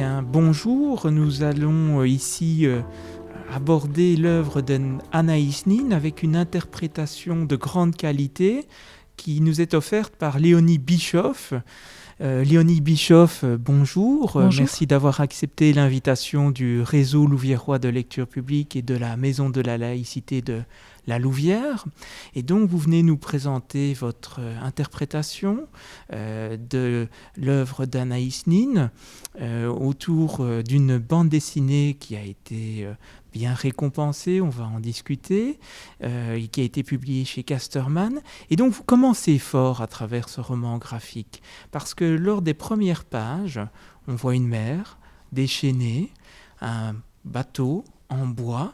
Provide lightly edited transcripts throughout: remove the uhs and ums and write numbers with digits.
Bien, bonjour, nous allons ici aborder l'œuvre d'Anaïs Nin avec une interprétation de grande qualité qui nous est offerte par Léonie Bischoff. Léonie Bischoff, bonjour. Bonjour. Merci d'avoir accepté l'invitation du réseau Louviérois de lecture publique et de la Maison de la laïcité de la Louvière. Et donc, vous venez nous présenter votre interprétation de l'œuvre d'Anaïs Nin autour d'une bande dessinée qui a été bien récompensée, on va en discuter, et qui a été publiée chez Casterman. Et donc, vous commencez fort à travers ce roman graphique, parce que lors des premières pages, on voit une mer déchaînée, un bateau en bois,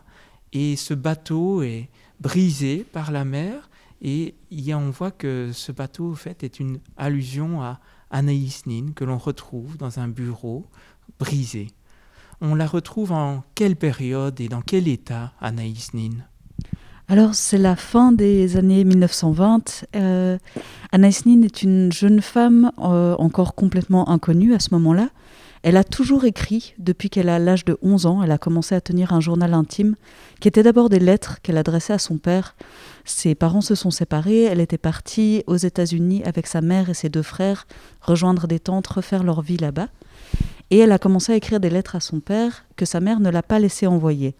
et ce bateau est brisé par la mer, et on voit que ce bateau, en fait, est une allusion à Anaïs Nin, que l'on retrouve dans un bureau brisé. On la retrouve en quelle période et dans quel état, Anaïs Nin ? Alors, c'est la fin des années 1920. Anaïs Nin est une jeune femme encore complètement inconnue à ce moment-là. Elle a toujours écrit depuis qu'elle a l'âge de 11 ans. Elle a commencé à tenir un journal intime qui était d'abord des lettres qu'elle adressait à son père. Ses parents se sont séparés. Elle était partie aux États-Unis avec sa mère et ses 2 frères, rejoindre des tantes, refaire leur vie là-bas. Et elle a commencé à écrire des lettres à son père que sa mère ne l'a pas laissé envoyer.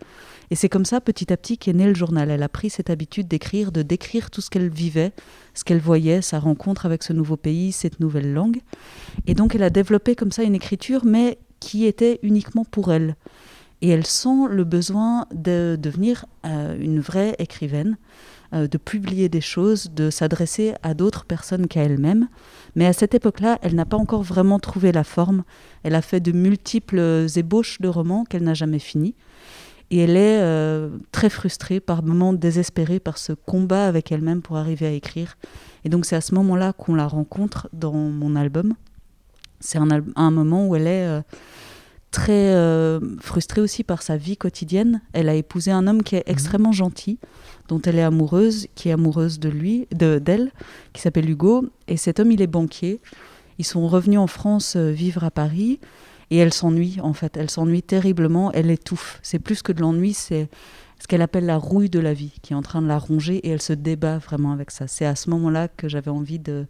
Et c'est comme ça, petit à petit, qu'est né le journal. Elle a pris cette habitude d'écrire, de décrire tout ce qu'elle vivait, ce qu'elle voyait, sa rencontre avec ce nouveau pays, cette nouvelle langue. Et donc, elle a développé comme ça une écriture, mais qui était uniquement pour elle. Et elle sent le besoin de devenir une vraie écrivaine, de publier des choses, de s'adresser à d'autres personnes qu'à elle-même. Mais à cette époque-là, elle n'a pas encore vraiment trouvé la forme. Elle a fait de multiples ébauches de romans qu'elle n'a jamais fini. Et elle est très frustrée, par moments désespérée par ce combat avec elle-même pour arriver à écrire. Et donc c'est à ce moment-là qu'on la rencontre dans mon album. C'est un moment où elle est très frustrée aussi par sa vie quotidienne. Elle a épousé un homme qui est extrêmement gentil, dont elle est amoureuse, qui est amoureuse d'elle, qui s'appelle Hugo. Et cet homme, il est banquier. Ils sont revenus en France vivre à Paris. Et elle s'ennuie, en fait. Elle s'ennuie terriblement. Elle étouffe. C'est plus que de l'ennui, c'est ce qu'elle appelle la rouille de la vie, qui est en train de la ronger, et elle se débat vraiment avec ça. C'est à ce moment-là que j'avais envie de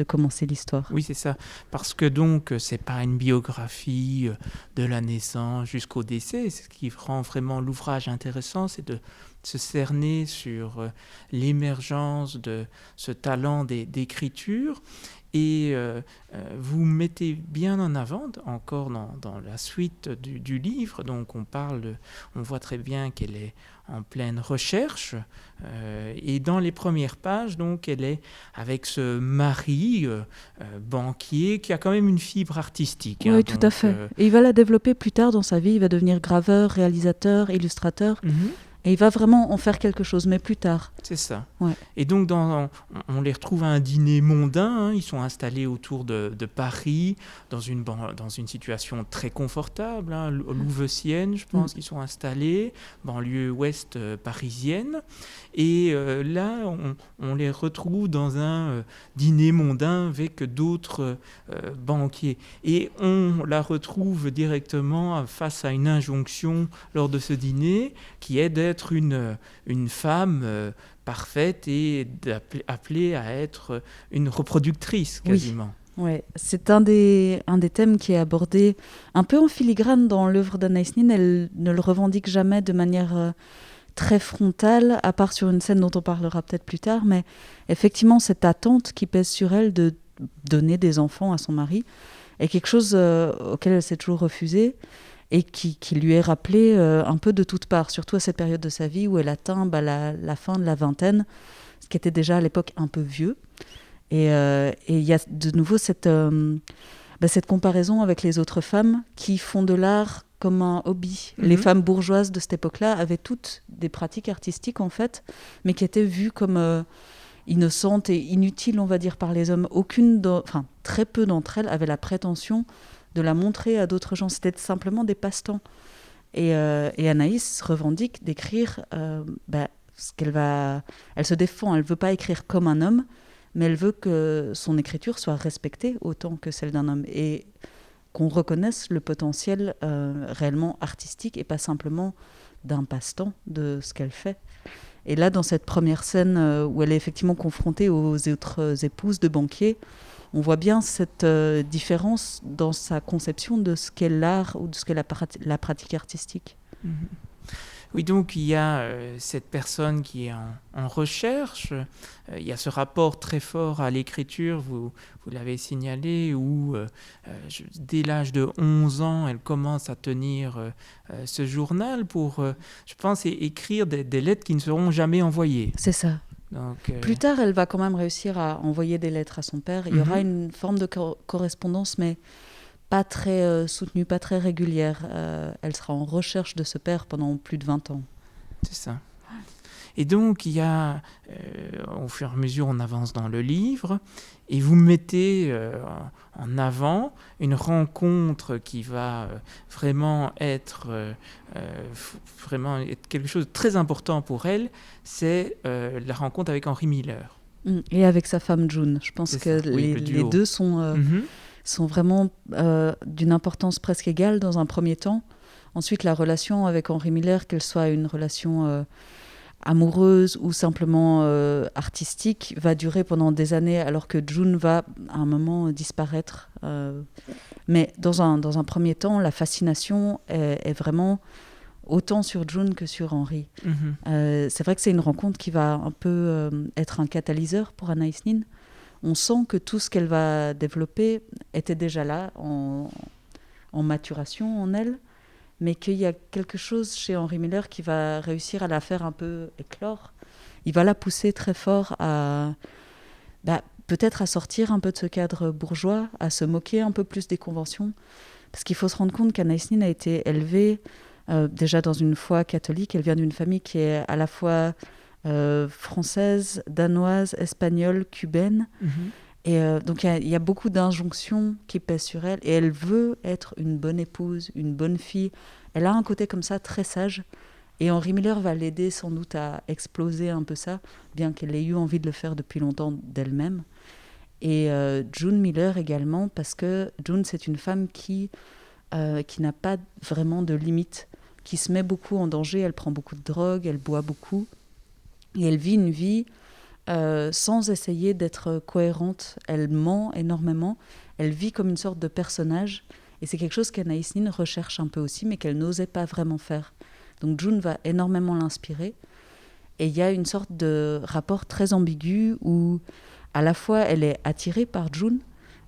commencer l'histoire. Oui, c'est ça. Parce que donc, c'est pas une biographie de la naissance jusqu'au décès. Ce qui rend vraiment l'ouvrage intéressant, c'est de se cerner sur l'émergence de ce talent d'écriture. Et vous mettez bien en avant, encore dans la suite du livre, donc on voit très bien qu'elle est en pleine recherche, et dans les premières pages, donc, elle est avec ce mari banquier qui a quand même une fibre artistique. Oui, tout à fait. Et il va la développer plus tard dans sa vie, il va devenir graveur, réalisateur, illustrateur. Et il va vraiment en faire quelque chose, mais plus tard. C'est ça. Ouais. Et donc, on les retrouve à un dîner mondain. Ils sont installés autour de Paris, dans une situation très confortable, louvecienne, je pense qu'ils sont installés, banlieue ouest parisienne. Et là, on les retrouve dans un dîner mondain avec d'autres banquiers. Et on la retrouve directement face à une injonction lors de ce dîner, qui est d'être une femme parfaite et appelée à être une reproductrice quasiment. Oui, ouais. C'est un des thèmes qui est abordé un peu en filigrane dans l'œuvre d'Anaïs Nin. Elle ne le revendique jamais de manière très frontale, à part sur une scène dont on parlera peut-être plus tard, mais effectivement cette attente qui pèse sur elle de donner des enfants à son mari est quelque chose auquel elle s'est toujours refusée, et qui lui est rappelé un peu de toutes parts, surtout à cette période de sa vie où elle atteint la fin de la vingtaine, ce qui était déjà à l'époque un peu vieux. Et il y a de nouveau cette comparaison avec les autres femmes qui font de l'art comme un hobby. Les femmes bourgeoises de cette époque-là avaient toutes des pratiques artistiques, en fait, mais qui étaient vues comme innocentes et inutiles, on va dire, par les hommes. Très peu d'entre elles avaient la prétention de la montrer à d'autres gens. C'était simplement des passe-temps. Et Anaïs revendique d'écrire ce qu'elle va... Elle se défend, elle ne veut pas écrire comme un homme, mais elle veut que son écriture soit respectée autant que celle d'un homme. Et qu'on reconnaisse le potentiel réellement artistique et pas simplement d'un passe-temps de ce qu'elle fait. Et là, dans cette première scène où elle est effectivement confrontée aux autres épouses de banquiers, on voit bien cette différence dans sa conception de ce qu'est l'art ou de ce qu'est la pratique artistique. Mm-hmm. Oui, donc il y a cette personne qui est en recherche, il y a ce rapport très fort à l'écriture, vous l'avez signalé, où dès l'âge de 11 ans, elle commence à tenir ce journal pour, je pense, écrire des lettres qui ne seront jamais envoyées. C'est ça. Donc, plus tard, elle va quand même réussir à envoyer des lettres à son père. Il y aura une forme de correspondance, mais pas très soutenue, pas très régulière. Elle sera en recherche de ce père pendant plus de 20 ans. C'est ça. Et donc, il y a, au fur et à mesure, on avance dans le livre, et vous mettez en avant une rencontre qui va vraiment être quelque chose de très important pour elle, c'est la rencontre avec Henry Miller. Et avec sa femme June. Je pense que les deux sont vraiment d'une importance presque égale dans un premier temps. Ensuite, la relation avec Henry Miller, qu'elle soit une relation amoureuse ou simplement artistique, va durer pendant des années, alors que June va à un moment disparaître. Mais dans un premier temps, la fascination est vraiment autant sur June que sur Henry. C'est vrai que c'est une rencontre qui va un peu être un catalyseur pour Anaïs Nin. On sent que tout ce qu'elle va développer était déjà là, en maturation en elle, mais qu'il y a quelque chose chez Henry Miller qui va réussir à la faire un peu éclore. Il va la pousser très fort à peut-être à sortir un peu de ce cadre bourgeois, à se moquer un peu plus des conventions, parce qu'il faut se rendre compte qu'Anaïs Nin a été élevée déjà dans une foi catholique. Elle vient d'une famille qui est à la fois française, danoise, espagnole, cubaine. Et donc il y a beaucoup d'injonctions qui pèsent sur elle, et elle veut être une bonne épouse, une bonne fille. Elle a un côté comme ça très sage, et Henry Miller va l'aider sans doute à exploser un peu ça, bien qu'elle ait eu envie de le faire depuis longtemps d'elle-même. Et June Miller également, parce que June, c'est une femme qui n'a pas vraiment de limites, qui se met beaucoup en danger. Elle prend beaucoup de drogue, elle boit beaucoup, et elle vit une vie sans essayer d'être cohérente. Elle ment énormément, elle vit comme une sorte de personnage, et c'est quelque chose qu'Anaïs Nin recherche un peu aussi, mais qu'elle n'osait pas vraiment faire. Donc June va énormément l'inspirer, et il y a une sorte de rapport très ambigu où à la fois elle est attirée par June,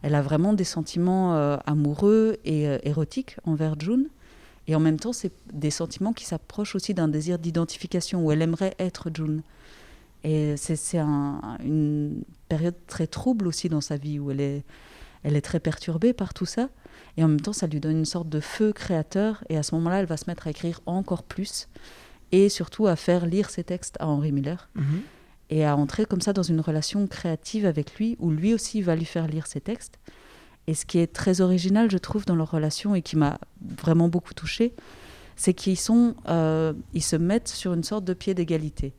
elle a vraiment des sentiments amoureux et érotiques envers June, et en même temps c'est des sentiments qui s'approchent aussi d'un désir d'identification où elle aimerait être June. Et c'est une période très trouble aussi dans sa vie, où elle est très perturbée par tout ça. Et en même temps, ça lui donne une sorte de feu créateur. Et à ce moment-là, elle va se mettre à écrire encore plus. Et surtout à faire lire ses textes à Henry Miller. Et à entrer comme ça dans une relation créative avec lui, où lui aussi va lui faire lire ses textes. Et ce qui est très original, je trouve, dans leur relation, et qui m'a vraiment beaucoup touchée, c'est qu'ils se mettent sur une sorte de pied d'égalité,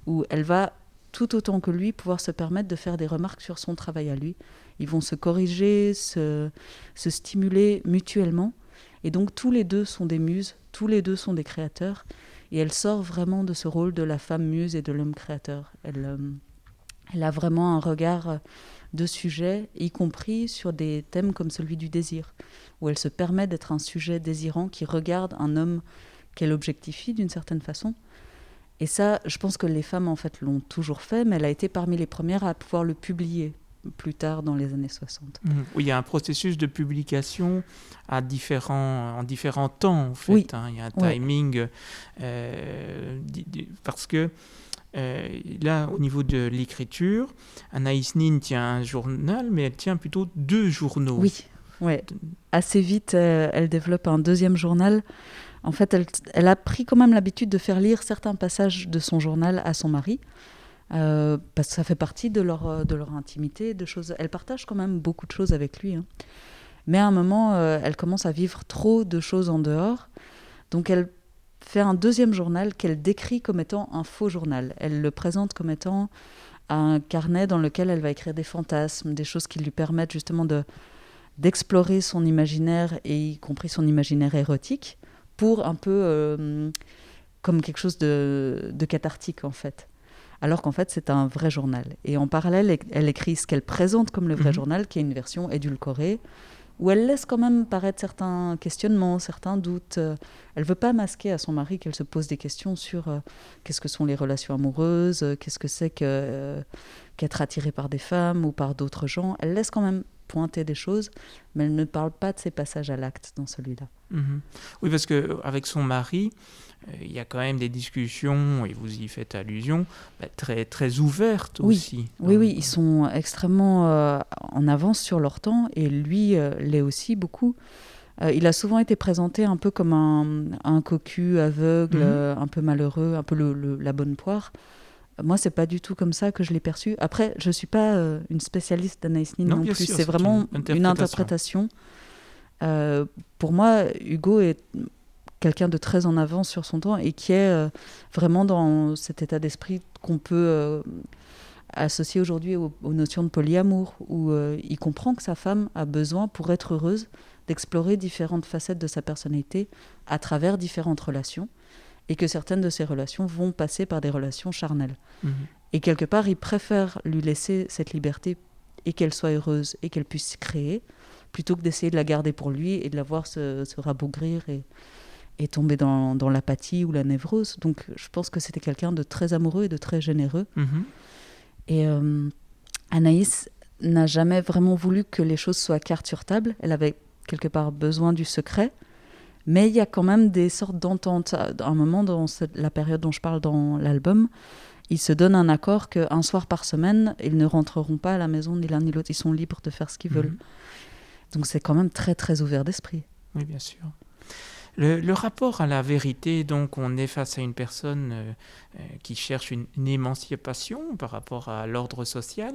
où elle va, tout autant que lui, pouvoir se permettre de faire des remarques sur son travail à lui. Ils vont se corriger, se stimuler mutuellement. Et donc, tous les deux sont des muses, tous les deux sont des créateurs. Et elle sort vraiment de ce rôle de la femme muse et de l'homme créateur. Elle a vraiment un regard de sujet, y compris sur des thèmes comme celui du désir, où elle se permet d'être un sujet désirant qui regarde un homme qu'elle objectifie d'une certaine façon. Et ça, je pense que les femmes, en fait, l'ont toujours fait, mais elle a été parmi les premières à pouvoir le publier plus tard dans les années 60. Oui, il y a un processus de publication en différents temps, en fait. Oui. Il y a un timing, parce que là, au niveau de l'écriture, Anaïs Nin tient un journal, mais elle tient plutôt 2 journaux. Oui, ouais. Assez vite, elle développe un deuxième journal. En fait, elle a pris quand même l'habitude de faire lire certains passages de son journal à son mari, parce que ça fait partie de leur intimité, de choses. Elle partage quand même beaucoup de choses avec lui. Mais à un moment, elle commence à vivre trop de choses en dehors. Donc elle fait un deuxième journal qu'elle décrit comme étant un faux journal. Elle le présente comme étant un carnet dans lequel elle va écrire des fantasmes, des choses qui lui permettent justement d'explorer son imaginaire, et y compris son imaginaire érotique, pour un peu comme quelque chose de cathartique, en fait. Alors qu'en fait, c'est un vrai journal. Et en parallèle, elle écrit ce qu'elle présente comme le vrai journal, qui est une version édulcorée, où elle laisse quand même paraître certains questionnements, certains doutes. Elle ne veut pas masquer à son mari qu'elle se pose des questions sur qu'est-ce que sont les relations amoureuses, qu'est-ce que c'est qu'être attirée par des femmes ou par d'autres gens. Elle laisse quand même pointer des choses, mais elle ne parle pas de ses passages à l'acte dans celui-là. Oui, parce qu'avec son mari, il y a quand même des discussions, et vous y faites allusion, très, très ouvertes aussi. Oui, ils sont extrêmement en avance sur leur temps, et lui l'est aussi beaucoup. Il a souvent été présenté un peu comme un cocu aveugle, un peu malheureux, un peu la bonne poire. Moi, c'est pas du tout comme ça que je l'ai perçu. Après, je suis pas une spécialiste d'Anaïs Nin non plus. Sûr, c'est vraiment une interprétation. Pour moi, Hugo est quelqu'un de très en avance sur son temps, et qui est vraiment dans cet état d'esprit qu'on peut associer aujourd'hui aux notions de polyamour, où il comprend que sa femme a besoin, pour être heureuse, d'explorer différentes facettes de sa personnalité à travers différentes relations, et que certaines de ces relations vont passer par des relations charnelles. Et quelque part, il préfère lui laisser cette liberté, et qu'elle soit heureuse, et qu'elle puisse créer, plutôt que d'essayer de la garder pour lui et de la voir se rabougrir et tomber dans l'apathie ou la névrose. Donc je pense que c'était quelqu'un de très amoureux et de très généreux. Et Anaïs n'a jamais vraiment voulu que les choses soient cartes sur table. Elle avait quelque part besoin du secret, mais il y a quand même des sortes d'ententes. À un moment, dans la période dont je parle dans l'album, ils se donnent un accord qu'un soir par semaine, ils ne rentreront pas à la maison, ni l'un ni l'autre. Ils sont libres de faire ce qu'ils veulent. Donc c'est quand même très très ouvert d'esprit. Oui, bien sûr. Le rapport à la vérité, donc on est face à une personne qui cherche une émancipation par rapport à l'ordre social.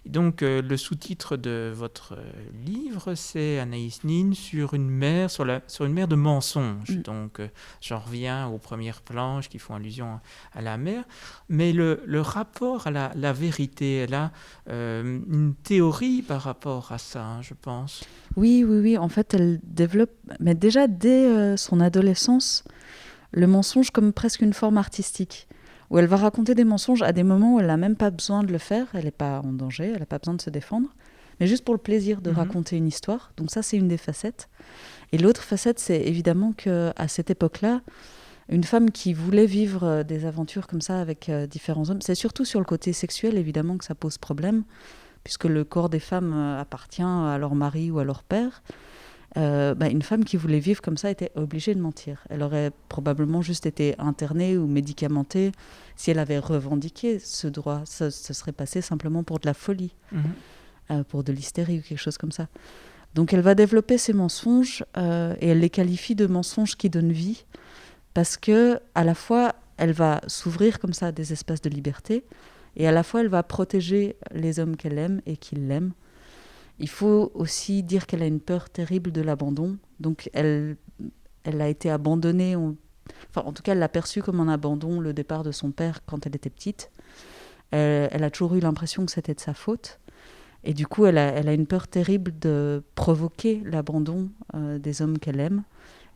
Et donc le sous-titre de votre livre, c'est Anaïs Nin sur une mer de mensonges. Donc j'en reviens aux premières planches qui font allusion à la mer. Mais le rapport à la vérité, elle a une théorie par rapport à ça, je pense. Oui. En fait, elle développe, mais déjà dès son adolescence, le mensonge comme presque une forme artistique, où elle va raconter des mensonges à des moments où elle n'a même pas besoin de le faire, elle n'est pas en danger, elle n'a pas besoin de se défendre, mais juste pour le plaisir de raconter une histoire. Donc ça, c'est une des facettes. Et l'autre facette, c'est évidemment qu'à cette époque-là, une femme qui voulait vivre des aventures comme ça avec différents hommes, c'est surtout sur le côté sexuel, évidemment, que ça pose problème, puisque le corps des femmes appartient à leur mari ou à leur père. Une femme qui voulait vivre comme ça était obligée de mentir. Elle aurait probablement juste été internée ou médicamentée si elle avait revendiqué ce droit. Ce serait passé simplement pour de la folie, pour de l'hystérie ou quelque chose comme ça. Donc elle va développer ces mensonges et elle les qualifie de mensonges qui donnent vie, parce que à la fois elle va s'ouvrir comme ça à des espaces de liberté, et à la fois elle va protéger les hommes qu'elle aime et qui l'aiment. Il faut aussi dire qu'elle a une peur terrible de l'abandon. Donc elle a été abandonnée, en tout cas elle l'a perçu comme un abandon, le départ de son père quand elle était petite. Elle a toujours eu l'impression que c'était de sa faute. Et du coup elle a une peur terrible de provoquer l'abandon des hommes qu'elle aime.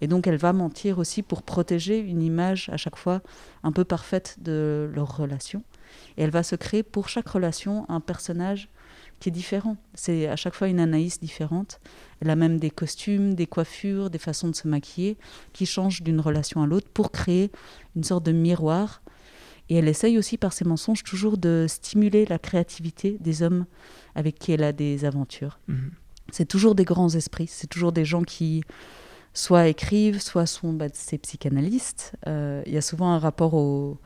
Et donc elle va mentir aussi pour protéger une image à chaque fois un peu parfaite de leur relation. Et elle va se créer pour chaque relation un personnage qui est différent. C'est à chaque fois une Anaïs différente. Elle a même des costumes, des coiffures, des façons de se maquiller qui changent d'une relation à l'autre pour créer une sorte de miroir. Et elle essaye aussi par ses mensonges toujours de stimuler la créativité des hommes avec qui elle a des aventures. C'est toujours des grands esprits, c'est toujours des gens qui soit écrivent, soit sont ces psychanalystes. Il y a souvent un rapport au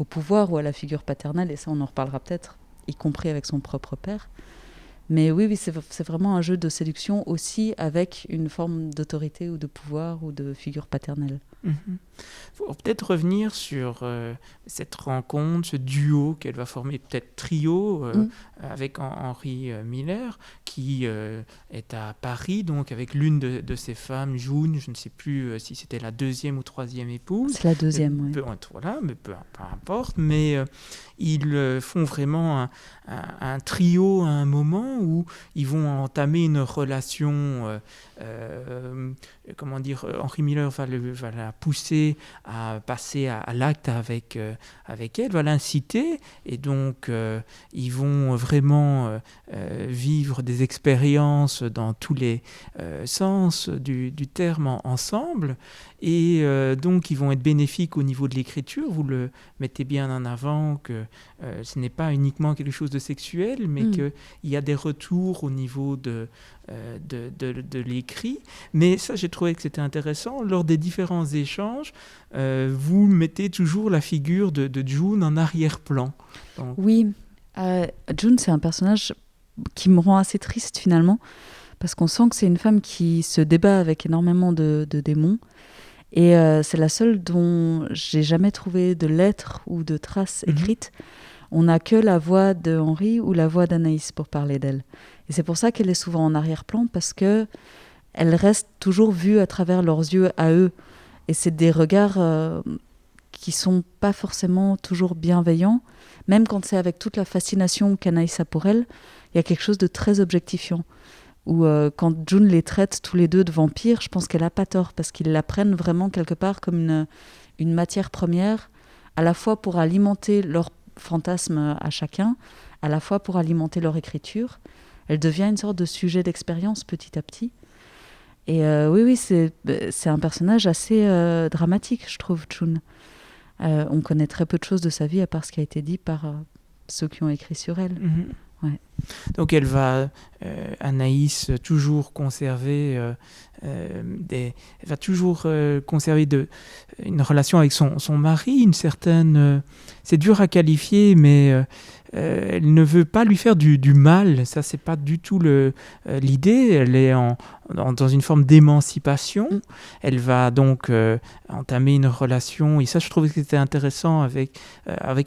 pouvoir ou à la figure paternelle, et ça on en reparlera peut-être, y compris avec son propre père. Mais oui, c'est vraiment un jeu de séduction aussi avec une forme d'autorité ou de pouvoir ou de figure paternelle. Il faut peut-être revenir sur cette rencontre, ce duo qu'elle va former, peut-être trio, avec Henri Miller, qui est à Paris, donc avec l'une de ses femmes, June, je ne sais plus si c'était la deuxième ou troisième épouse. C'est la deuxième, oui. Voilà, mais peu importe. Mais ils font vraiment un trio à un moment où ils vont entamer une relation. Comment dire, Henry Miller va la pousser à passer à l'acte avec elle, va l'inciter, et donc ils vont vraiment vivre des expériences dans tous les sens du terme ensemble, et donc ils vont être bénéfiques au niveau de l'écriture. Vous le mettez bien en avant que ce n'est pas uniquement quelque chose de sexuel, mais qu'il y a des retours au niveau de l'écrit. Mais ça, j'ai trouvé que c'était intéressant. Lors des différents échanges, vous mettez toujours la figure de June en arrière-plan. Donc... Oui, June, c'est un personnage qui me rend assez triste finalement, parce qu'on sent que c'est une femme qui se débat avec énormément de démons. Et c'est la seule dont j'ai jamais trouvé de lettres ou de traces écrites. On n'a que la voix de Henri ou la voix d'Anaïs pour parler d'elle. Et c'est pour ça qu'elle est souvent en arrière-plan, parce que elle reste toujours vue à travers leurs yeux à eux. Et c'est des regards qui sont pas forcément toujours bienveillants. Même quand c'est avec toute la fascination qu'Anaïs a pour elle, il y a quelque chose de très objectifiant. Où quand June les traite tous les deux de vampires, je pense qu'elle n'a pas tort, parce qu'ils la prennent vraiment quelque part comme une matière première, à la fois pour alimenter leur fantasme à chacun, à la fois pour alimenter leur écriture. Elle devient une sorte de sujet d'expérience petit à petit. Et oui, c'est un personnage assez dramatique, je trouve, June. On connaît très peu de choses de sa vie, à part ce qui a été dit par ceux qui ont écrit sur elle. Ouais. Donc elle va, Anaïs, toujours conserver une relation avec son mari, une certaine... c'est dur à qualifier, mais elle ne veut pas lui faire du mal. Ça, c'est pas du tout l'idée. Elle est dans une forme d'émancipation. Elle va donc entamer une relation, et ça, je trouvais que c'était intéressant avec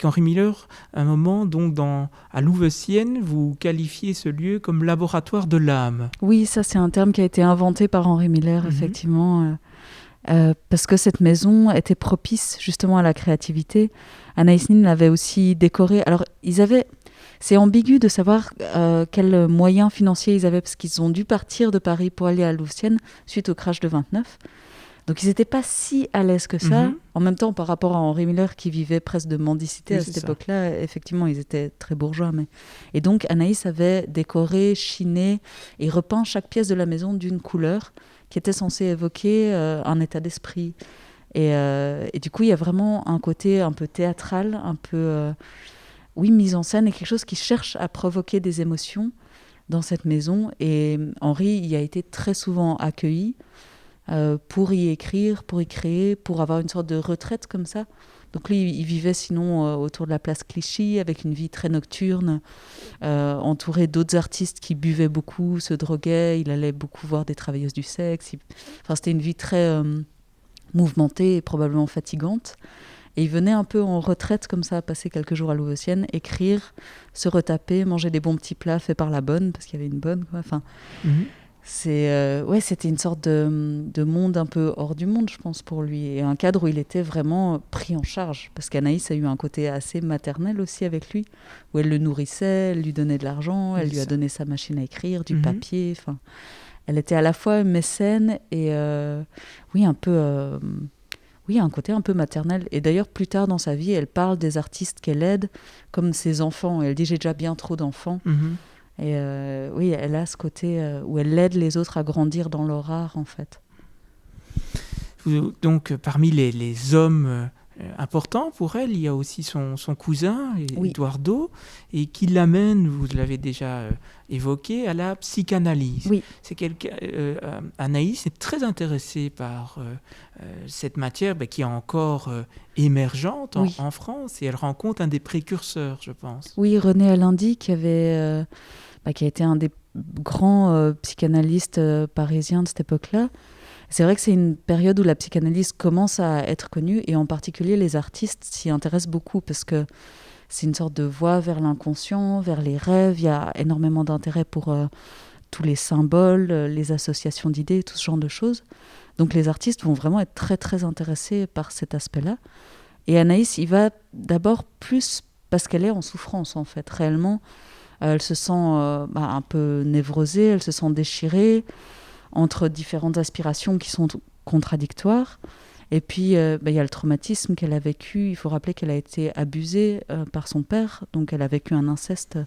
Henry Miller. Un moment, donc, à Louveciennes, vous qualifiez ce lieu comme laboratoire de l'âme. Oui, ça, c'est un terme qui a été inventé par Henry Miller, effectivement. Parce que cette maison était propice justement à la créativité. Anaïs Nin l'avait aussi décorée. Alors, c'est ambigu de savoir quels moyens financiers ils avaient, parce qu'ils ont dû partir de Paris pour aller à Louveciennes suite au crash de 29. Donc, ils n'étaient pas si à l'aise que ça. En même temps, par rapport à Henry Miller, qui vivait presque de mendicité à cette époque-là, effectivement, ils étaient très bourgeois. Et donc, Anaïs avait décoré, chiné et repeint chaque pièce de la maison d'une couleur qui était censée évoquer un état d'esprit. Et du coup, il y a vraiment un côté un peu théâtral, un peu, mise en scène, et quelque chose qui cherche à provoquer des émotions dans cette maison. Et Henri y a été très souvent accueilli pour y écrire, pour y créer, pour avoir une sorte de retraite comme ça. Donc lui, il vivait sinon autour de la place Clichy, avec une vie très nocturne, entouré d'autres artistes qui buvaient beaucoup, se droguaient, il allait beaucoup voir des travailleuses du sexe. C'était une vie très mouvementée et probablement fatigante. Et il venait un peu en retraite comme ça, passer quelques jours à Louveciennes, écrire, se retaper, manger des bons petits plats faits par la bonne, parce qu'il y avait une bonne, quoi. Enfin, c'était une sorte de monde un peu hors du monde, je pense, pour lui. Et un cadre où il était vraiment pris en charge. Parce qu'Anaïs a eu un côté assez maternel aussi avec lui, où elle le nourrissait, elle lui donnait de l'argent, elle lui a donné sa machine à écrire, du papier. Enfin, elle était à la fois mécène et un côté un peu maternel. Et d'ailleurs, plus tard dans sa vie, elle parle des artistes qu'elle aide comme ses enfants. Et elle dit « j'ai déjà bien trop d'enfants ». Et elle a ce côté où elle aide les autres à grandir dans leur art, en fait. Donc, parmi les hommes importants pour elle, il y a aussi son cousin, Eduardo, et qui l'amène, vous l'avez déjà évoqué, à la psychanalyse. Oui. Anaïs est très intéressée par cette matière qui est encore émergente en France, et elle rencontre un des précurseurs, je pense. Oui, René Alindy, qui a été un des grands psychanalystes parisiens de cette époque-là. C'est vrai que c'est une période où la psychanalyse commence à être connue, et en particulier les artistes s'y intéressent beaucoup, parce que c'est une sorte de voie vers l'inconscient, vers les rêves. Il y a énormément d'intérêt pour tous les symboles, les associations d'idées, tout ce genre de choses. Donc les artistes vont vraiment être très très intéressés par cet aspect-là. Et Anaïs, il va d'abord plus parce qu'elle est en souffrance en fait. Réellement, elle se sent un peu névrosée, elle se sent déchirée entre différentes aspirations qui sont contradictoires. Et puis, il y a le traumatisme qu'elle a vécu. Il faut rappeler qu'elle a été abusée par son père. Donc, elle a vécu un inceste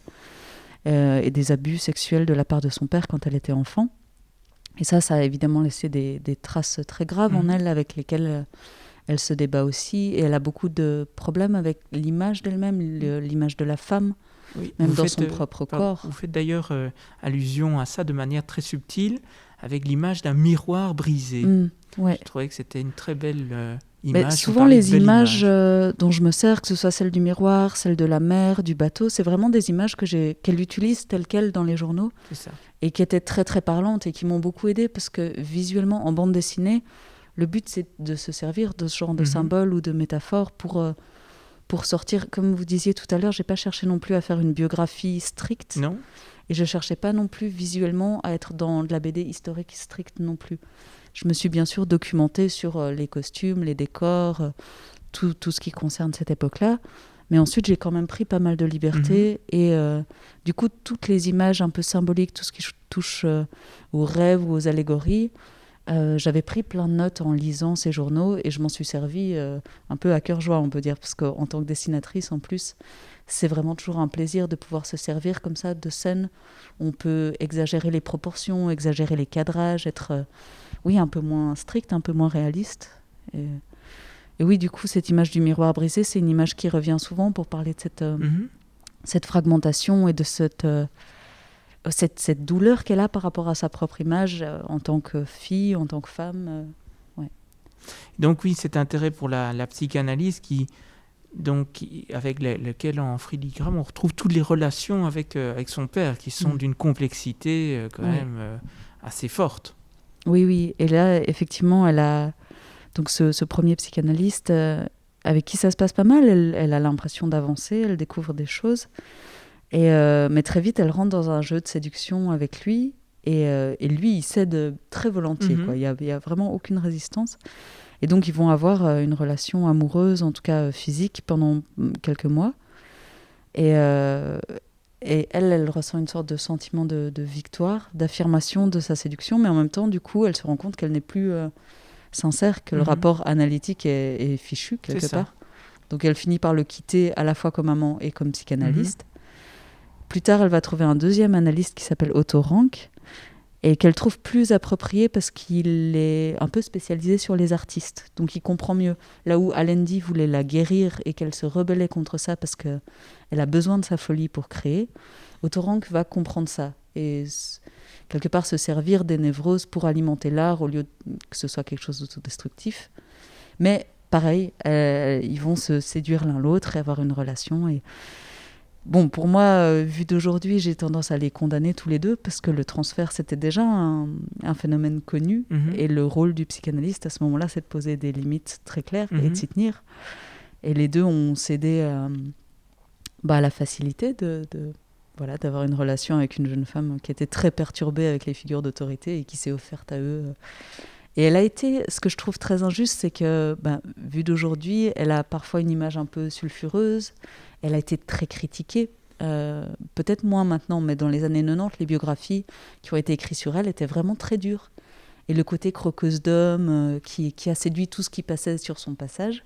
et des abus sexuels de la part de son père quand elle était enfant. Et ça a évidemment laissé des traces très graves en elle, avec lesquelles elle se débat aussi. Et elle a beaucoup de problèmes avec l'image d'elle-même, l'image de la femme, même dans son propre corps. Vous faites d'ailleurs allusion à ça de manière très subtile, avec l'image d'un miroir brisé. Ouais. Je trouvais que c'était une très belle image. Souvent, les images dont je me sers, que ce soit celle du miroir, celle de la mer, du bateau, c'est vraiment des images qu'elle utilise telles quelles dans les journaux. C'est ça. Et qui étaient très très parlantes et qui m'ont beaucoup aidée, parce que visuellement, en bande dessinée, le but c'est de se servir de ce genre de symboles ou de métaphores pour sortir. Comme vous disiez tout à l'heure, j'ai pas cherché non plus à faire une biographie stricte. Non. Et je cherchais pas non plus visuellement à être dans de la BD historique stricte non plus. Je me suis bien sûr documentée sur les costumes, les décors, tout ce qui concerne cette époque-là. Mais ensuite, j'ai quand même pris pas mal de liberté. Et du coup, toutes les images un peu symboliques, tout ce qui touche aux rêves ou aux allégories, j'avais pris plein de notes en lisant ces journaux et je m'en suis servie un peu à cœur joie, on peut dire, parce qu'en tant que dessinatrice, en plus, c'est vraiment toujours un plaisir de pouvoir se servir comme ça de scènes. On peut exagérer les proportions, exagérer les cadrages, être un peu moins strict, un peu moins réaliste. Et oui, du coup, cette image du miroir brisé, c'est une image qui revient souvent pour parler de cette fragmentation et de cette douleur qu'elle a par rapport à sa propre image en tant que fille, en tant que femme. Ouais. Donc oui, cet intérêt pour la psychanalyse avec lequel en filigrane on retrouve toutes les relations avec son père qui sont d'une complexité même assez forte. Oui. Et là, effectivement, elle a donc ce premier psychanalyste avec qui ça se passe pas mal. Elle a l'impression d'avancer, elle découvre des choses. Mais très vite, elle rentre dans un jeu de séduction avec lui. Et lui, il cède très volontiers. Quoi. Il y a vraiment aucune résistance. Et donc, ils vont avoir une relation amoureuse, en tout cas physique, pendant quelques mois. Et elle ressent une sorte de sentiment de victoire, d'affirmation de sa séduction. Mais en même temps, du coup, elle se rend compte qu'elle n'est plus sincère, que le rapport analytique est fichu, quelque part. Donc, elle finit par le quitter à la fois comme amant et comme psychanalyste. Plus tard, elle va trouver un deuxième analyste qui s'appelle Otto Rank et qu'elle trouve plus approprié parce qu'il est un peu spécialisé sur les artistes. Donc, il comprend mieux. Là où Allende voulait la guérir et qu'elle se rebellait contre ça parce qu'elle a besoin de sa folie pour créer, Otto Rank va comprendre ça et quelque part se servir des névroses pour alimenter l'art au lieu que ce soit quelque chose d'autodestructif. Mais pareil, ils vont se séduire l'un l'autre et avoir une relation. Et bon, pour moi, vu d'aujourd'hui, j'ai tendance à les condamner tous les deux parce que le transfert, c'était déjà un phénomène connu. Et le rôle du psychanalyste, à ce moment-là, c'est de poser des limites très claires et de s'y tenir. Et les deux ont cédé à la facilité d'avoir une relation avec une jeune femme qui était très perturbée avec les figures d'autorité et qui s'est offerte à eux. Et elle a été, ce que je trouve très injuste, c'est que, vu d'aujourd'hui, elle a parfois une image un peu sulfureuse. Elle a été très critiquée, peut-être moins maintenant, mais dans les années 90, les biographies qui ont été écrites sur elle étaient vraiment très dures. Et le côté croqueuse d'homme qui a séduit tout ce qui passait sur son passage.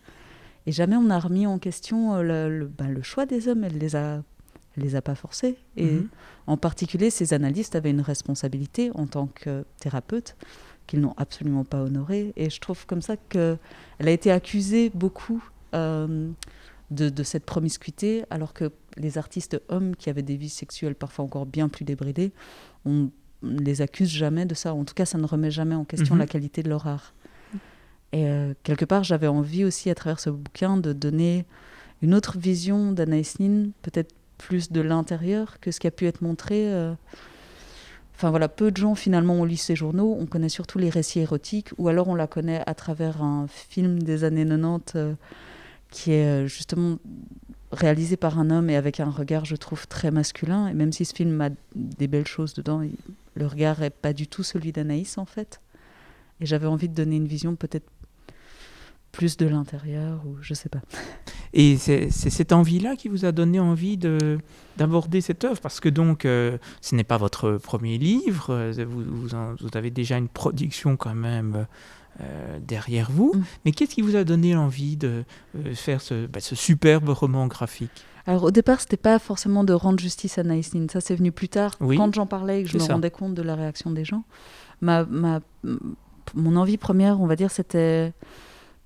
Et jamais on n'a remis en question le choix des hommes. Elle les a pas forcés. Et en particulier, ces analystes avaient une responsabilité en tant que thérapeute qu'ils n'ont absolument pas honorée. Et je trouve comme ça qu'elle a été accusée beaucoup de cette promiscuité, alors que les artistes hommes qui avaient des vies sexuelles parfois encore bien plus débridées, on ne les accuse jamais de ça. En tout cas, ça ne remet jamais en question la qualité de leur art. Et quelque part, j'avais envie aussi, à travers ce bouquin, de donner une autre vision d'Anaïs Nin, peut-être plus de l'intérieur que ce qui a pu être montré. Enfin voilà, peu de gens finalement ont lu ces journaux. On connaît surtout les récits érotiques, ou alors on la connaît à travers un film des années 90 qui est justement réalisé par un homme et avec un regard, je trouve, très masculin. Et même si ce film a des belles choses dedans, le regard n'est pas du tout celui d'Anaïs, en fait. Et j'avais envie de donner une vision peut-être plus de l'intérieur, ou je sais pas. Et c'est cette envie-là qui vous a donné envie d'aborder cette œuvre, parce que donc ce n'est pas votre premier livre, vous avez déjà une production quand même derrière vous, mais qu'est-ce qui vous a donné envie de faire ce superbe roman graphique ? Alors au départ, c'était pas forcément de rendre justice à Anaïs Nin, ça c'est venu plus tard, quand j'en parlais et que je me rendais compte de la réaction des gens. Mon envie première, on va dire, c'était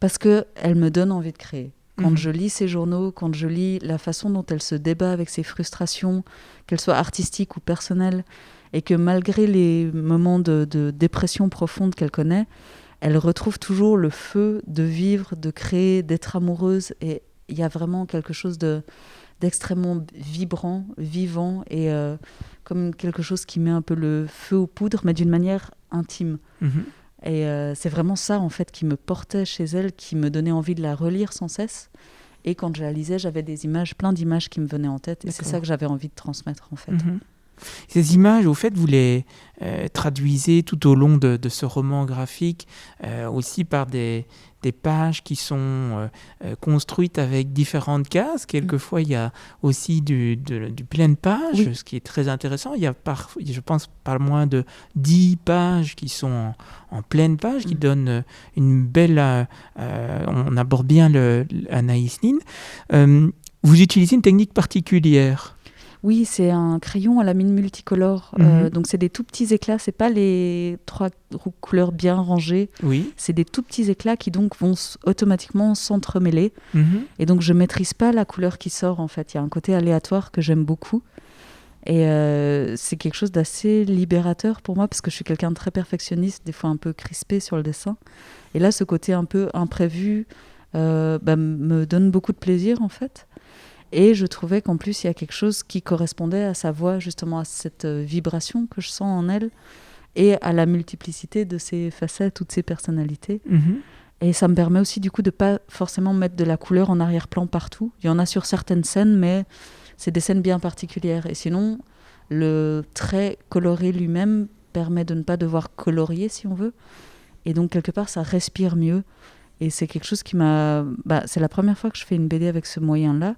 parce qu'elle me donne envie de créer. Quand je lis ses journaux, quand je lis la façon dont elle se débat avec ses frustrations, qu'elles soient artistiques ou personnelles, et que malgré les moments de dépression profonde qu'elle connaît, elle retrouve toujours le feu de vivre, de créer, d'être amoureuse. Et il y a vraiment quelque chose d'extrêmement vibrant, vivant, et comme quelque chose qui met un peu le feu aux poudres, mais d'une manière intime. Et c'est vraiment ça, en fait, qui me portait chez elle, qui me donnait envie de la relire sans cesse. Et quand je la lisais, j'avais plein d'images qui me venaient en tête. Et c'est ça que j'avais envie de transmettre, en fait. Ces images, au fait, vous les traduisez tout au long de ce roman graphique, aussi par des pages qui sont construites avec différentes cases. Quelquefois, il y a aussi du plein de pages, ce qui est très intéressant. Il y a, je pense, pas moins de 10 pages qui sont en pleine page, qui donnent une belle... on aborde bien Anaïs Nin. Vous utilisez une technique particulière. Oui, c'est un crayon à la mine multicolore. Donc, c'est des tout petits éclats. C'est pas les 3 couleurs bien rangées. Oui. C'est des tout petits éclats qui donc vont automatiquement s'entremêler. Et donc, je maîtrise pas la couleur qui sort, en fait. Il y a un côté aléatoire que j'aime beaucoup. Et c'est quelque chose d'assez libérateur pour moi, parce que je suis quelqu'un de très perfectionniste, des fois un peu crispé sur le dessin. Et là, ce côté un peu imprévu me donne beaucoup de plaisir, en fait. Et je trouvais qu'en plus, il y a quelque chose qui correspondait à sa voix, justement à cette vibration que je sens en elle, et à la multiplicité de ses facettes, toutes ses personnalités. Et ça me permet aussi, du coup, de ne pas forcément mettre de la couleur en arrière-plan partout. Il y en a sur certaines scènes, mais c'est des scènes bien particulières. Et sinon, le trait coloré lui-même permet de ne pas devoir colorier, si on veut. Et donc, quelque part, ça respire mieux. Et c'est quelque chose qui m'a... c'est la première fois que je fais une BD avec ce moyen-là.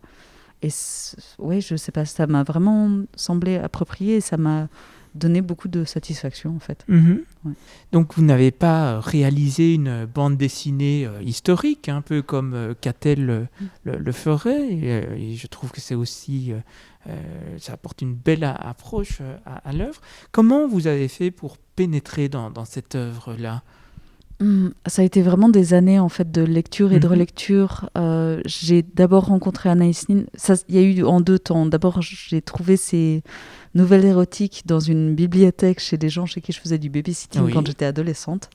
Et je sais pas, ça m'a vraiment semblé approprié et ça m'a donné beaucoup de satisfaction, en fait. Ouais. Donc, vous n'avez pas réalisé une bande dessinée historique, un peu comme Cattel le ferait. Et je trouve que c'est aussi... ça apporte une belle approche à l'œuvre. Comment vous avez fait pour pénétrer dans cette œuvre-là ? Ça a été vraiment des années, en fait, de lecture et de relecture. J'ai d'abord rencontré Anaïs Nin. Il y a eu en 2 temps. D'abord, j'ai trouvé ces nouvelles érotiques dans une bibliothèque chez des gens chez qui je faisais du babysitting quand j'étais adolescente.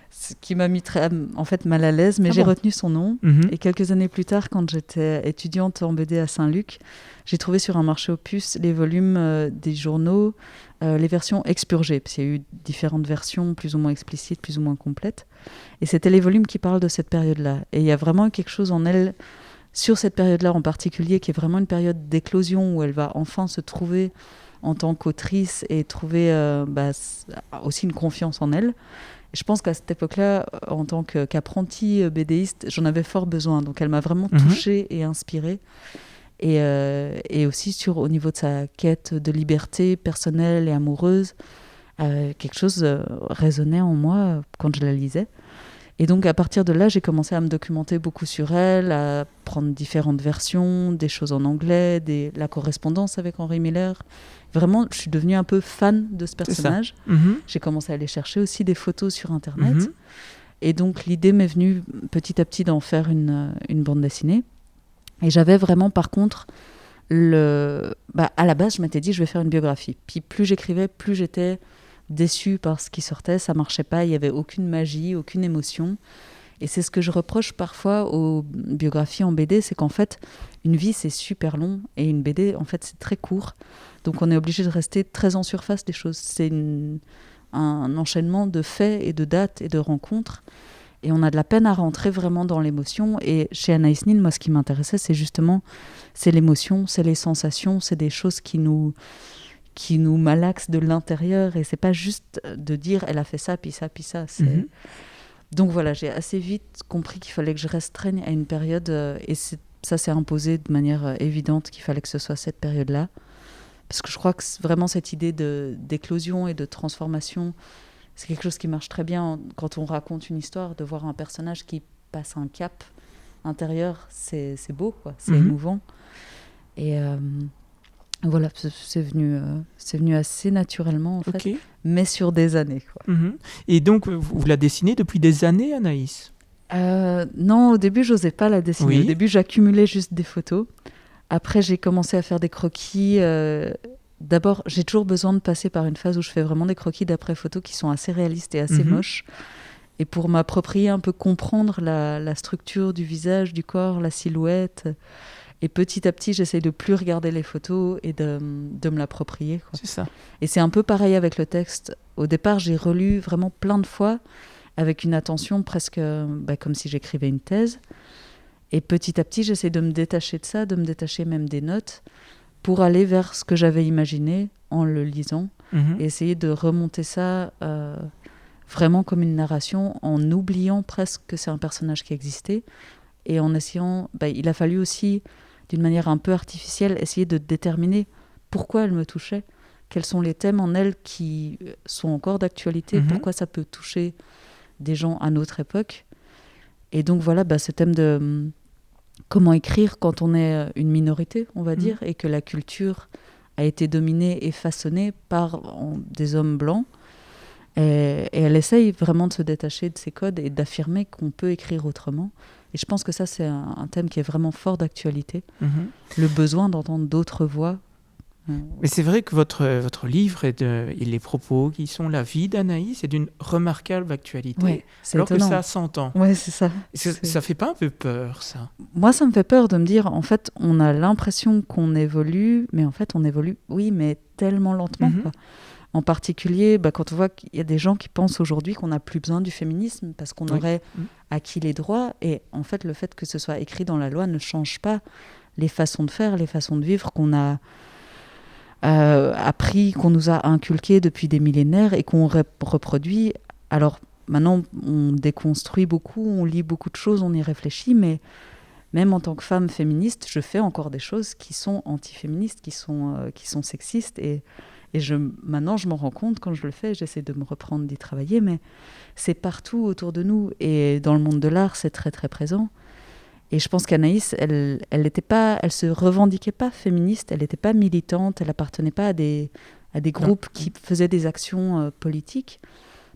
Ce qui m'a mis très, en fait, mal à l'aise, mais j'ai retenu son nom. Et quelques années plus tard, quand j'étais étudiante en BD à Saint-Luc, j'ai trouvé sur un marché aux puces les volumes des journaux, les versions expurgées, parce qu'il y a eu différentes versions, plus ou moins explicites, plus ou moins complètes. Et c'était les volumes qui parlent de cette période-là. Et il y a vraiment quelque chose en elle, sur cette période-là en particulier, qui est vraiment une période d'éclosion où elle va enfin se trouver en tant qu'autrice et trouver aussi une confiance en elle. Je pense qu'à cette époque-là, en tant qu'apprenti BDiste, j'en avais fort besoin. Donc elle m'a vraiment touchée et inspirée. Et aussi au niveau de sa quête de liberté personnelle et amoureuse, quelque chose résonnait en moi quand je la lisais. Et donc à partir de là, j'ai commencé à me documenter beaucoup sur elle, à prendre différentes versions, des choses en anglais, la correspondance avec Henry Miller. Vraiment, je suis devenue un peu fan de ce personnage. J'ai commencé à aller chercher aussi des photos sur Internet. Et donc l'idée m'est venue petit à petit d'en faire une bande dessinée. Et j'avais vraiment, par contre, à la base, je m'étais dit, je vais faire une biographie. Puis plus j'écrivais, plus j'étais déçue par ce qui sortait. Ça marchait pas, il n'y avait aucune magie, aucune émotion. Et c'est ce que je reproche parfois aux biographies en BD, c'est qu'en fait, une vie, c'est super long. Et une BD, en fait, c'est très court. Donc on est obligé de rester très en surface des choses. C'est un enchaînement de faits et de dates et de rencontres. Et on a de la peine à rentrer vraiment dans l'émotion. Et chez Anaïs Nin, moi, ce qui m'intéressait, c'est l'émotion, c'est les sensations, c'est des choses qui qui nous malaxe de l'intérieur, et c'est pas juste de dire elle a fait ça, puis ça, puis ça. Donc voilà, j'ai assez vite compris qu'il fallait que je restreigne à une période, et ça s'est imposé de manière évidente qu'il fallait que ce soit cette période-là. Parce que je crois que vraiment cette idée d'éclosion et de transformation, c'est quelque chose qui marche très bien quand on raconte une histoire, de voir un personnage qui passe un cap intérieur, c'est beau, quoi. C'est émouvant. Et voilà, c'est venu assez naturellement, en fait, mais sur des années, quoi. Et donc, vous la dessinez depuis des années, Anaïs ? Non, au début, j'osais pas la dessiner. Oui. Au début, j'accumulais juste des photos. Après, j'ai commencé à faire des croquis. D'abord, j'ai toujours besoin de passer par une phase où je fais vraiment des croquis d'après photos qui sont assez réalistes et assez moches. Et pour m'approprier un peu, comprendre la structure du visage, du corps, la silhouette. Et petit à petit, j'essaye de plus regarder les photos et de me l'approprier, quoi. C'est ça. Et c'est un peu pareil avec le texte. Au départ, j'ai relu vraiment plein de fois avec une attention presque comme si j'écrivais une thèse. Et petit à petit, j'essaie de me détacher de ça, de me détacher même des notes, pour aller vers ce que j'avais imaginé en le lisant, et essayer de remonter ça vraiment comme une narration, en oubliant presque que c'est un personnage qui existait, et en essayant, il a fallu aussi, d'une manière un peu artificielle, essayer de déterminer pourquoi elle me touchait, quels sont les thèmes en elle qui sont encore d'actualité, pourquoi ça peut toucher des gens à notre époque. Et donc voilà, ce thème de comment écrire quand on est une minorité, on va dire, et que la culture a été dominée et façonnée par des hommes blancs. Et elle essaye vraiment de se détacher de ces codes et d'affirmer qu'on peut écrire autrement. Et je pense que ça, c'est un thème qui est vraiment fort d'actualité. Le besoin d'entendre d'autres voix. Mais c'est vrai que votre livre et les propos qui sont la vie d'Anaïs est d'une remarquable actualité. Ouais, c'est alors étonnant. Que ça a 100 ans. Ouais, c'est ça. Ça fait pas un peu peur, ça ? Moi, ça me fait peur de me dire, en fait, on a l'impression qu'on évolue, mais en fait, on évolue, oui, mais tellement lentement, quoi. En particulier, quand on voit qu'il y a des gens qui pensent aujourd'hui qu'on n'a plus besoin du féminisme parce qu'on aurait acquis les droits. Et en fait, le fait que ce soit écrit dans la loi ne change pas les façons de faire, les façons de vivre qu'on a appris, qu'on nous a inculquées depuis des millénaires et qu'on reproduit. Alors maintenant, on déconstruit beaucoup, on lit beaucoup de choses, on y réfléchit, mais même en tant que femme féministe, je fais encore des choses qui sont antiféministes, qui sont sexistes. Et maintenant, je m'en rends compte quand je le fais, j'essaie de me reprendre d'y travailler, mais c'est partout autour de nous. Et dans le monde de l'art, c'est très, très présent. Et je pense qu'Anaïs, elle se revendiquait pas féministe, elle n'était pas militante, elle appartenait pas à des groupes qui faisaient des actions politiques.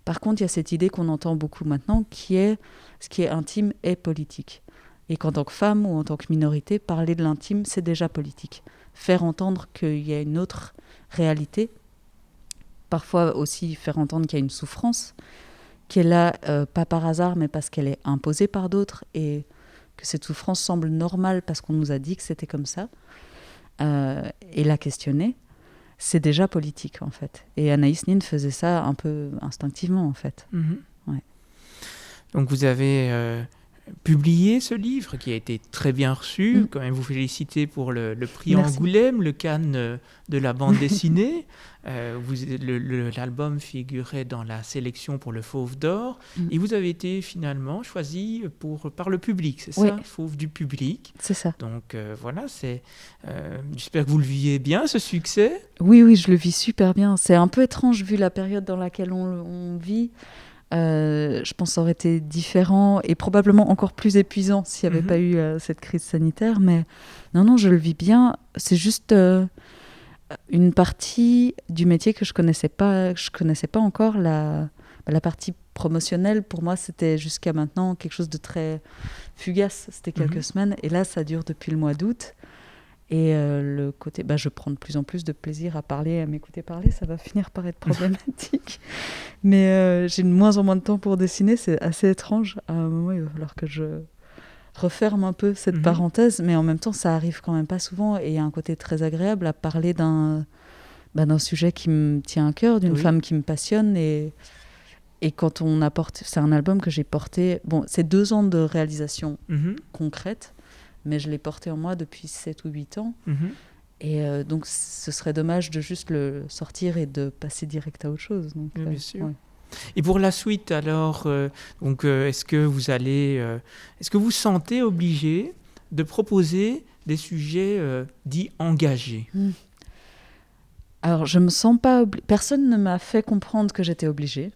Par contre, il y a cette idée qu'on entend beaucoup maintenant, qui est ce qui est intime est politique. Et qu'en tant que femme ou en tant que minorité, parler de l'intime, c'est déjà politique. Faire entendre qu'il y a une autre réalité, parfois aussi faire entendre qu'il y a une souffrance, qui est là, pas par hasard, mais parce qu'elle est imposée par d'autres, et que cette souffrance semble normale parce qu'on nous a dit que c'était comme ça, et la questionner, c'est déjà politique, en fait. Et Anaïs Nin faisait ça un peu instinctivement, en fait. Ouais. Donc vous avez publié ce livre qui a été très bien reçu. Quand même, vous félicitez pour le prix Merci. Angoulême, le Cannes de la bande dessinée. L'album figurait dans la sélection pour le Fauve d'Or. Et vous avez été finalement choisi par le public, c'est ça ? Fauve du public. C'est ça. Donc voilà, j'espère que vous le viviez bien, ce succès. Oui, je le vis super bien. C'est un peu étrange vu la période dans laquelle on vit. Je pense que ça aurait été différent et probablement encore plus épuisant s'il n'y avait pas eu cette crise sanitaire. Mais non, je le vis bien. C'est juste une partie du métier que je connaissais pas encore. La partie promotionnelle, pour moi, c'était jusqu'à maintenant quelque chose de très fugace. C'était quelques semaines. Et là, ça dure depuis le mois d'août. Et le côté, je prends de plus en plus de plaisir à m'écouter parler, ça va finir par être problématique. Mais j'ai de moins en moins de temps pour dessiner, c'est assez étrange. À un moment, il va falloir que je referme un peu cette parenthèse, mais en même temps, ça arrive quand même pas souvent. Et il y a un côté très agréable à parler d'un sujet qui me tient à cœur, d'une femme qui me passionne. Et quand on apporte, c'est un album que j'ai porté, c'est 2 ans de réalisation concrète, mais je l'ai porté en moi depuis 7 ou 8 ans. Et donc, ce serait dommage de juste le sortir et de passer direct à autre chose. Donc, bien sûr. Ouais. Et pour la suite, alors, est-ce que est-ce que vous sentez obligé de proposer des sujets dits engagés? Alors, je me sens pas personne ne m'a fait comprendre que j'étais obligée.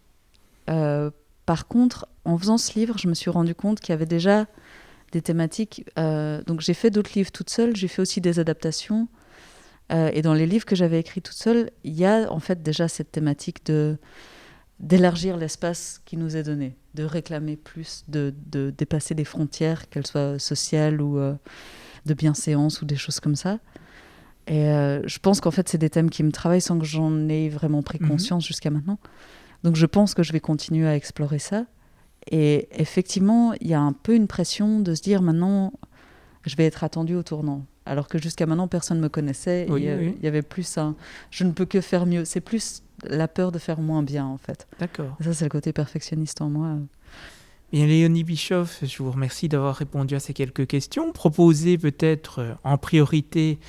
Par contre, en faisant ce livre, je me suis rendu compte qu'il y avait déjà des thématiques. Donc, j'ai fait d'autres livres toute seule. J'ai fait aussi des adaptations. Et dans les livres que j'avais écrits toute seule, il y a en fait déjà cette thématique d'élargir l'espace qui nous est donné, de réclamer plus, de dépasser des frontières, qu'elles soient sociales ou de bienséance ou des choses comme ça. Et je pense qu'en fait, c'est des thèmes qui me travaillent sans que j'en ai vraiment pris conscience jusqu'à maintenant. Donc je pense que je vais continuer à explorer ça. Et effectivement, il y a un peu une pression de se dire maintenant, je vais être attendue au tournant. Alors que jusqu'à maintenant, personne ne me connaissait. Oui, il y avait plus un « je ne peux que faire mieux ». C'est plus la peur de faire moins bien, en fait. D'accord. Et ça, c'est le côté perfectionniste en moi. Bien, Léonie Bischoff, je vous remercie d'avoir répondu à ces quelques questions. Proposez peut-être en priorité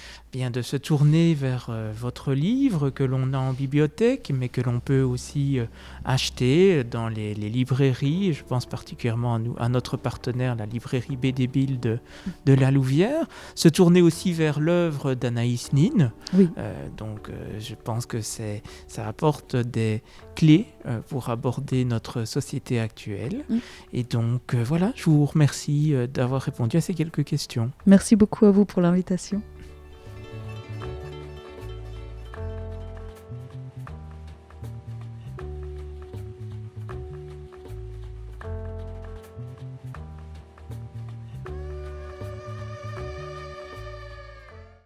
de se tourner vers votre livre que l'on a en bibliothèque, mais que l'on peut aussi acheter dans les librairies. Je pense particulièrement à notre partenaire, la librairie BD Bild de la Louvière. Se tourner aussi vers l'œuvre d'Anaïs Nin. Oui. Donc je pense que ça apporte des clés pour aborder notre société actuelle. Et donc voilà, je vous remercie d'avoir répondu à ces quelques questions. Merci beaucoup à vous pour l'invitation.